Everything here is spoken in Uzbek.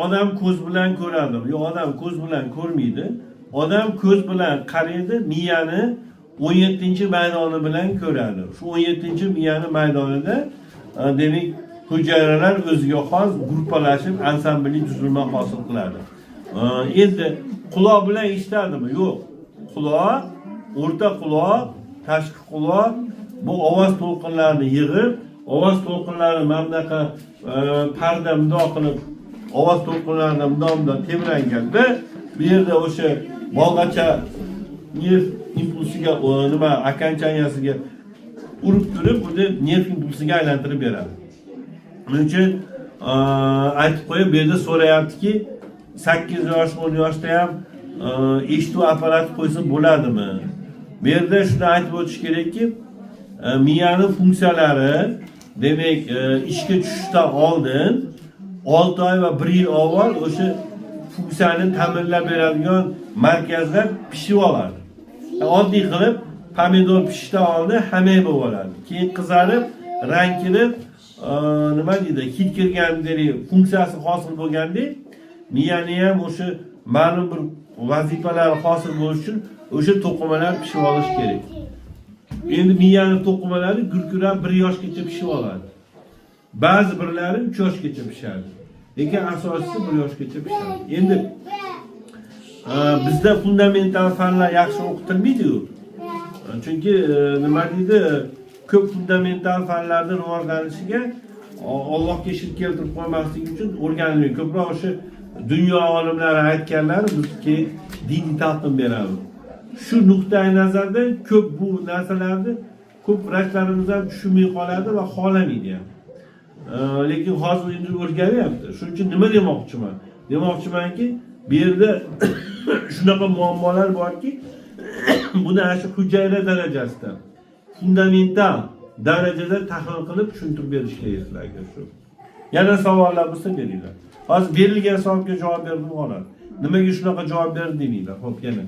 odam ko'z bilan ko'radimi? Yo'q, odam ko'z bilan ko'rmaydi. Odam ko'z bilan qaraydi, miyani 17-maydoni bilan ko'radi. Shu 17-miyani maydonida demak hujayralar o'ziga xos guruhlashib, ansambliy tuzilma hosil qiladi. Endi quloq bilan eshitadimi? Yo'q. Quloq, o'rta quloq, tashqi quloq bu ovoz to'lqinlarini yig'ib, ovoz to'lqinlarini mana bunaqa parda mundoq qilib, ovoz to'lqinlarini mundoq tebranganda, bu yerda o'sha bolg'acha nerv impulsiga, nima okonchanyasiga urib turib, buni nerv impulsiga aylantirib beradi. Buning uchun aytib qo'yib, bu yerda so'rayaptiki, 8 yosh, 10 yoshda ham eshituv apparati qo'ysa bo'ladimi? Bu yerda shuni aytib o'tish kerakki, miyani funksiyalari demak ishga tushishdan oldin 6 oy va 1 yil avval o'sha funksiyani ta'minlab beradigan markazlar pishib oladi. Oddiy qilib pomidor pishishdan oldin hamma bo'lib oladi. Keyin qizarib, rang kirib, nima deydi, hid kirgandek funksiyasi hosil bo'lgandek, miyani ham o'sha ma'lum bir vazifalar hosil bo'lish uchun o'sha to'qimalar pishib olish kerak. Endi miyani to'qimalari gurkurab 1 yoshgacha pishib oladi. Ba'zi birlari 3 yoshgacha pishadi. Lekin asosiysi 1 yoshgacha pishadi. Endi bizda fundamental fanlar yaxshi o'qitilmaydi-ku. Chunki nima deydi, ko'p fundamental fanlarning rivojlanishiga Allohga shirk keltirib qo'ymaslik uchun o'rganilgan. Ko'proq o'sha dunyo olimlari aytganlari bizga diniy talqin beradi. Shu nuqtai nazardan ko'p bu narsalarni ko'p vrachlarimiz ham tushunmay qoladi va xohlamaydi ham. Lekin hozir endi o'rganyapti. Shuning uchun nima demoqchiman? Demoqchimanki, bu yerda shunaqa muammolar borki, buni shu hujayra darajasida, fundamental darajada tahlil qilib tushuntirib berish kerak sizlarga shu. Yana savollar bo'lsa beringlar. Hozir berilgan savolga javob berdim xolos. Nimaga shunaqa javob berdi demanglar. Xo'p, yana